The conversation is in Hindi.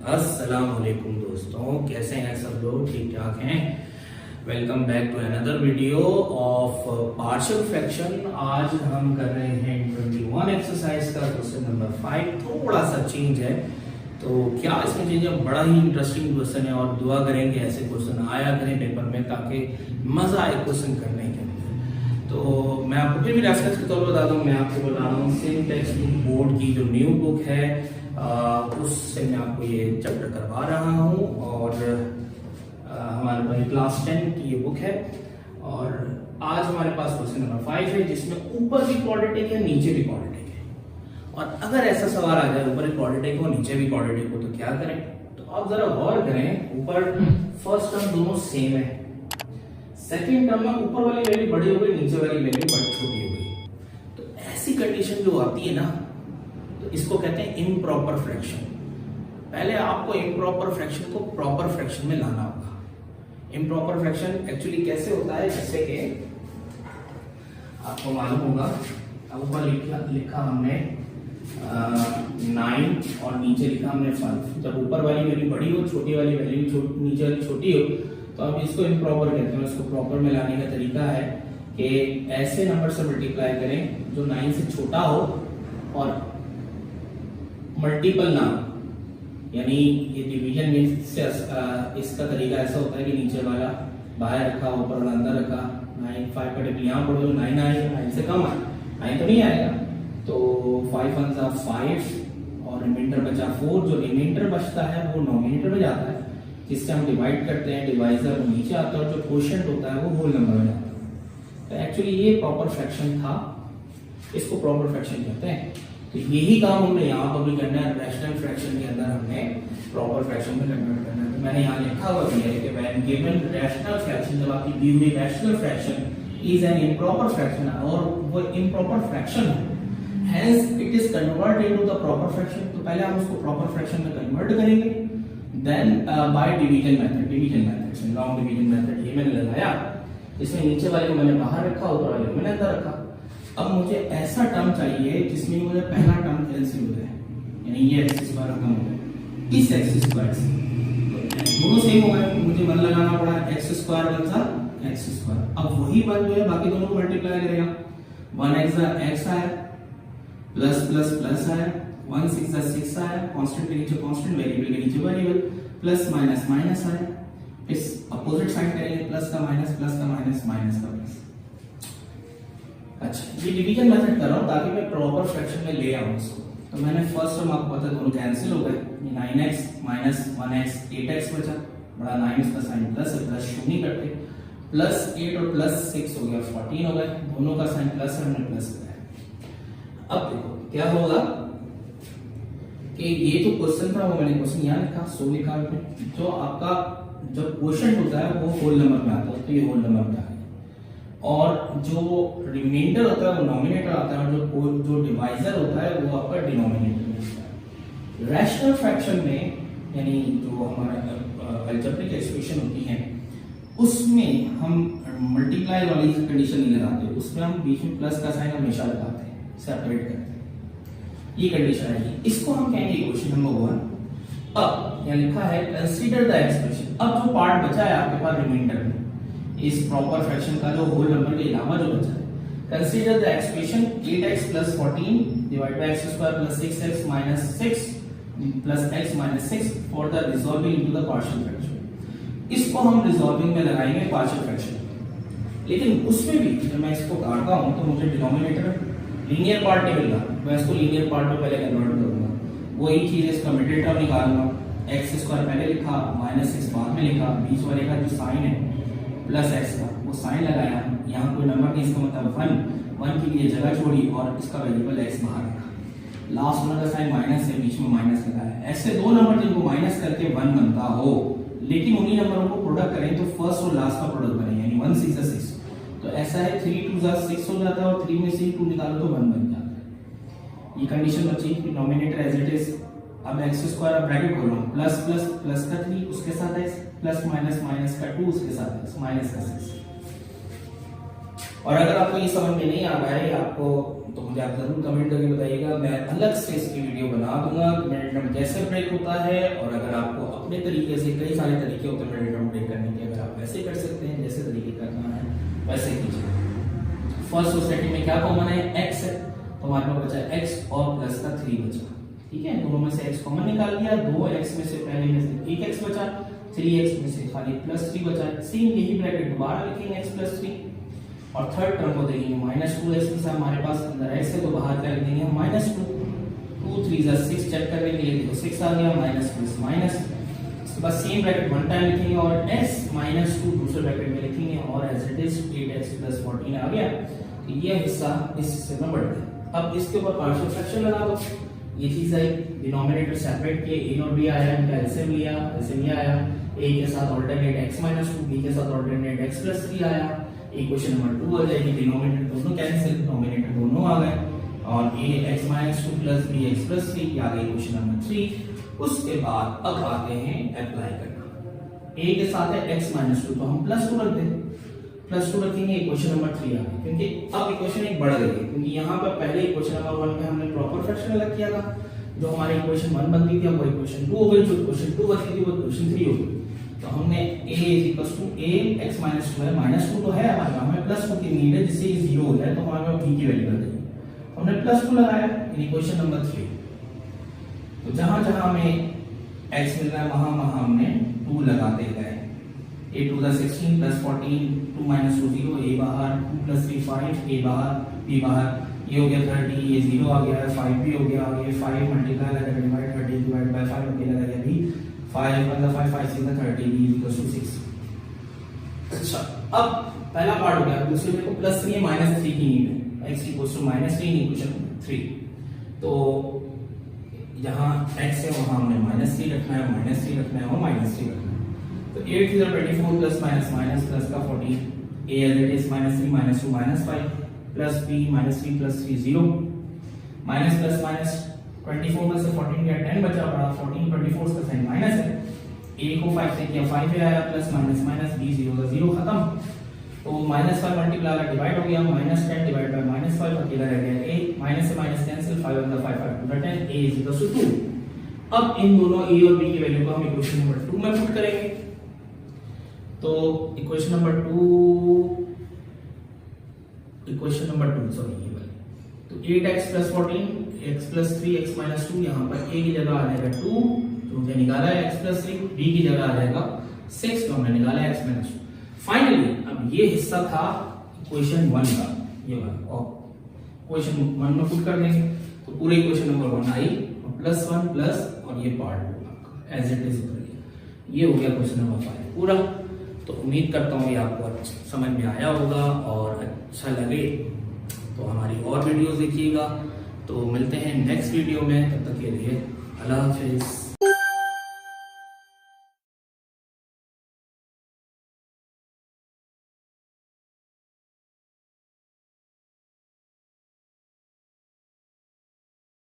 अस्सलाम वालेकुम दोस्तों, कैसे हैं सब लोग? ठीक ठाक हैं। Welcome back to another video of partial fraction. आज हम कर रहे हैं 21 एक्सरसाइज का क्वेश्चन नंबर 5। थोड़ा सा चेंज है, तो क्या इसमें चेंज है? बड़ा ही इंटरेस्टिंग क्वेश्चन है और दुआ करेंगे ऐसे क्वेश्चन आया करें पेपर में ताकि मजा आए क्वेश्चन करने के अंदर। तो मैं आपको फिर भी रेफरेंस के तौर पर बता दूं, मैं आपको बता रहा हूँ सेम टेक्स्ट बुक बोर्ड की जो न्यू बुक है उससे मैं आपको ये चैप्टर करवा रहा हूँ और हमारे पास क्लास 10 की ये बुक है। और आज हमारे पास क्वेश्चन नंबर 5 है जिसमें ऊपर भी क्वाड्रेटिक है नीचे भी क्वाड्रेटिक है। और अगर ऐसा सवाल आ जाए ऊपर क्वाड्रेटिक हो नीचे भी क्वाड्रेटिक हो तो क्या करें? तो आप जरा गौर करें, ऊपर फर्स्ट टर्म दोनों सेम है, सेकेंड टर्म में ऊपर वाली वैल्यू बड़ी हो गई, नीचे वाली वैल्यू बड़ी छोटी हो गई। तो ऐसी कंडीशन जो आती है ना, तो इसको कहते हैं इम्प्रॉपर फ्रैक्शन। पहले आपको इम्प्रॉपर फ्रैक्शन को प्रॉपर फ्रैक्शन में लाना होगा। इम्प्रॉपर फ्रैक्शन एक्चुअली कैसे होता है, जैसे कि आपको मालूम होगा, ऊपर लिखा हमने 9 और नीचे लिखा हमने 5। जब ऊपर वाली वैल्यू बड़ी हो, छोटी वाली वैल्यू नीचे वाली छोटी हो, तो हम इसको इम्प्रॉपर कहते हैं। इसको प्रॉपर में लाने का तरीका है कि ऐसे नंबर से मल्टीप्लाई करें जो 9 से छोटा हो और मल्टीपल ना, यानी ये डिवीजन में इसका तरीका ऐसा होता है कि नीचे वाला बाहर रखा, ऊपर वाला अंदर रखा। 9 5 का डिग्री यहाँ पढ़ो, 9 आए, 9 से कम आए, 9 तो नहीं आएगा। तो 5 1 5 और रिमाइंडर बचा 4। जो रिमाइंडर बचता है वो नॉमिनेटर में जाता है, जिससे हम डिवाइड करते हैं, डिवाइजर वो नीचे आता है और जो क्वोशिएंट होता है वो होल नंबर में जाता है। तो एक्चुअली ये प्रॉपर फ्रैक्शन था, इसको प्रॉपर फ्रैक्शन कहते हैं। तो यही काम हमने यहाँ पर भी करना है। रैशनल फ्रैक्शन के अंदर हमने प्रॉपर फ्रैक्शन में कन्वर्ट करना है। तो मैंने यहाँ लिखा हुआ भी है कि व्हेन गिवन रैशनल फ्रैक्शन, जब आपकी दी हुई rational fraction is an improper fraction और वो इम्प्रॉपर फ्रैक्शन है, hence it is converted into the proper fraction. तो पहले हम उसको प्रॉपर फ्रैक्शन में कन्वर्ट करेंगे, then by division method. Division method से लॉन्ग डिवीजन मेथड ये मैंने लगाया। इसमें नीचे वाले को मैंने बाहर रखा, ऊपर वाले को मैंने अंदर रखा। अब मुझे ऐसा टर्म चाहिए जिसमें मुझे पहला टर्म कैंसिल हो जाए, यानी ये x स्क्वायर खत्म हो जाए इस x स्क्वायर से। दोनों सेम हो गए, मुझे 1 लगाना पड़ा, x स्क्वायर बचा x स्क्वायर। अब वही 1 जो है बाकी दोनों को मल्टीप्लाई करेगा। 1x x आया, प्लस प्लस प्लस आया, 1 6 6 आया, कांस्टेंट के नीचे कांस्टेंट, वेरिएबल के नीचे वेरिएबल, प्लस माइनस माइनस आया। इस अपोजिट साइड करेंगे, प्लस का माइनस, प्लस का माइनस, माइनस का प्लस। अच्छा, ये डिवीजन मेथड कर रहा हूं ताकि मैं प्रॉपर फ्रैक्शन में ले आऊं इसको। तो मैंने फर्स्ट टर्म आपको पता है दोनों कैंसिल हो गए, 9x माइनस 1x 8x बचा, बड़ा 9 इसका साइन प्लस है, प्लस शून्य करते, प्लस 8 और प्लस 6 हो गया 14 हो गए, दोनों का साइन प्लस है, हमने प्लस लगाया। अब देखो क्या होगा कि ये जो क्वेश्चन था वो मैंने क्वेश्चन यहाँ लिखा, 100 लिखा आपने। जो आपका जब क्वोशिएंट होता है वो होल नंबर में आता है, तो ये होल नंबर में आ गया। और जो रिमाइंडर होता है वो नॉमिनेटर आता है, और जो डिवाइजर होता है वो आपका डिनोमिनेटर में आता है। रैशनल फ्रैक्शन में, यानी जो हमारा अलजेब्रिक एक्सप्रेशन होती है उसमें हम मल्टीप्लाई वाली कंडीशन नहीं लगाते, उसमें हम बीच में प्लस का साइन हमेशा लगाते हैं, सेपरेट करते हैं। ये कंडीशन है, इसको हम कहेंगे क्वेश्चन नंबर 1। अब यहाँ लिखा है कंसीडर द एक्सप्रेशन। अब जो पार्ट बचा है आपके पास रिमाइंडर में, इस प्रॉपर फ्रैक्शन का जो होल नंबर के अलावा जो बचा है, consider the expression 8x plus 14 divide by x square plus 6x minus 6 plus x minus 6 for the resolving into the partial fraction. इसको हम रिजॉल्विंग में लगाएंगे पार्शियल फ्रैक्शन। लेकिन उसमें भी जब मैं इसको काटता हूं तो मुझे डिनोमिनेटर लीनियर पार्ट नहीं मिल रहा, मैं इसको लीनियर पार्ट में पहले कन्वर्ट करूंगा। वही चीज इसका मिडिल टर्म निकालूंगा, x स्क्वायर पहले लिखा, माइनस 6 बाद में लिखा, बीच वाले का जो साइन है प्लस x का वो साइन लगाया, यहाँ कोई नंबर नहीं, इसका मतलब 1 के लिए जगह छोड़ी और इसका वेरिएबल x बाहर रखा। लास्ट वाला का साइन माइनस है, बीच में माइनस लगाया। ऐसे दो नंबर जिनको माइनस करके 1 बनता हो, लेकिन उन्हीं नंबरों को प्रोडक्ट करें तो फर्स्ट और लास्ट का प्रोडक्ट बने, यानी 1 6 6। तो ऐसा है 3 2 6 हो जाता है और 3 में से 2 निकालो तो 1 बन जाता है। ये कंडीशन बची, डिनोमिनेटर एज इट इज। अब x स्क्वायर ब्रैकेट खोलो, प्लस प्लस प्लस का 3 उसके साथ x, प्लस माइनस माइनस का 2 उसके साथ x, माइनस का 6। और अगर आपको ये समझ में नहीं आ रहा है आपको, तो मुझे आप जरूर कमेंट करके बताइएगा, मैं अलग से इसकी वीडियो बना दूंगा मिनट कैसे ब्रेक होता है। और अगर आपको अपने तरीके से, कई सारे तरीके होते हैं मिनट ब्रेक करने के, अगर आप वैसे कर सकते हैं, जैसे तरीके करना है वैसे कीजिए। फर्स्ट और सेकंड में क्या कॉमन है, x है, तो हमारे पास बचा x और प्लस का 3 बचा। ठीक है, दोनों में से x कॉमन निकाल लिया, 2x में से पहले में से 1x बचा, 3x में से खाली प्लस 3 बचा। सेम यही ब्रैकेट दोबारा लिखेंगे x प्लस 3, और थर्ड टर्म को देखेंगे -2x में से हमारे पास अंदर x है तो बाहर क्या लिख देंगे -2, 2 3 6 चेक करने के लिए देखो 6 आ गया, माइनस प्लस माइनस। इसके बाद सेम ब्रैकेट वन टाइम लिखेंगे और s -2 दूसरे ब्रैकेट में लिखेंगे, और as it is 8x plus 14 आ गया। तो ये हिस्सा इस हिस्से में बढ़ गया। अब इसके ऊपर पार्शियल फ्रैक्शन लगा दो, ये चीज आई, डिनोमिनेटर सेपरेट किए, a और b आया, इनका एलसीएम लिया, एलसीएम ये आया, a के साथ ऑल्टरनेट x -2, b के साथ ऑल्टरनेट x प्लस 3 आया। इक्वेशन नंबर 2 आ जाएगी, डिनोमिनेटर दोनों कैंसिल, डिनोमिनेटर दोनों आ गए, और a x -2 plus b x plus 3 आ गई इक्वेशन नंबर 3। उसके बाद अब आते हैं अप्लाई करना। a के साथ है x -2 तो हम +2 रख दें, +2 रखेंगे, इक्वेशन नंबर 3 आ गई, क्योंकि अब इक्वेशन एक बढ़ गई है, क्योंकि यहाँ पर पहले इक्वेशन नंबर 1 में हमने प्रॉपर फ्रैक्शन अलग किया था, जो हमारी इक्वेशन 1 बनती थी, अब वो इक्वेशन 2 हो गई, जो इक्वेशन 2 बनती थी वो इक्वेशन 3 हो गई। तो हमने a x -2 है, -2 तो है हमारे पास, हमें +2 की नीड है, जिससे ये 0 हो जाए तो हमारे पास b की वैल्यू कर देंगे। हमने +2 लगाया इन इक्वेशन नंबर 3, तो जहां जहां हमें x मिल रहा है वहां वहां हमने 2 लगाते गए, a to the 16 plus 14, 2 minus 2 0, a बाहर, 2 plus 3 5, a बाहर, b बाहर, ये हो गया 30, ये 0 आ गया, 5 भी हो गया, ये 5 मल्टीप्लाई करके डिवाइड 30 डिवाइड बाय 5 अकेला लगा भी 5 मतलब 5 5 से 30 b इक्वल टू 6। अच्छा, अब पहला पार्ट हो गया, दूसरे में को +3 -3 की नीड है, x इक्वल टू -3 इक्वेशन 3। तो जहां x है वहां हमने -3 रखना है, -3 रखना है और -3 रखना है। तो 8 to the 24 plus minus minus plus का 14, a as it is -3 -2 -5 plus b -3 plus 3 0, minus plus minus 24 में से 14 गया 10 बचा, बड़ा 14 24 का साइन माइनस है, a को 5 से किया 5 आया, प्लस माइनस माइनस b 0 का 0 खत्म। तो -5 मल्टीप्लाई का डिवाइड हो गया, -10 डिवाइड बाय -5 अकेला रह गया a, माइनस से minus cancel, 5 1 5 5 to the 10, a is equal to 2। अब इन दोनों a और b की वैल्यू को हम इक्वेशन नंबर 2 में पुट करेंगे। तो इक्वेशन नंबर 2 सॉरी ये वाली, तो 8x plus 14 x plus 3 x minus 2, यहाँ पर a की जगह आ जाएगा 2 जो हमने निकाला है, x प्लस 3, b की जगह आ जाएगा 6 जो हमने निकाला है, x माइनस 2। फाइनली अब ये हिस्सा था इक्वेशन 1 का, ये वाला, और इक्वेशन 1 में पुट कर देंगे, तो पूरे इक्वेशन नंबर 1 आई, +1 प्लस और ये पार्ट एज इट इज, ये हो गया क्वेश्चन नंबर 5 पूरा। तो उम्मीद करता हूँ ये आपको समझ में आया होगा और अच्छा लगे तो हमारी और वीडियोस देखिएगा। तो मिलते हैं नेक्स्ट वीडियो में, तब तक के लिए अल्लाह हाफिज़।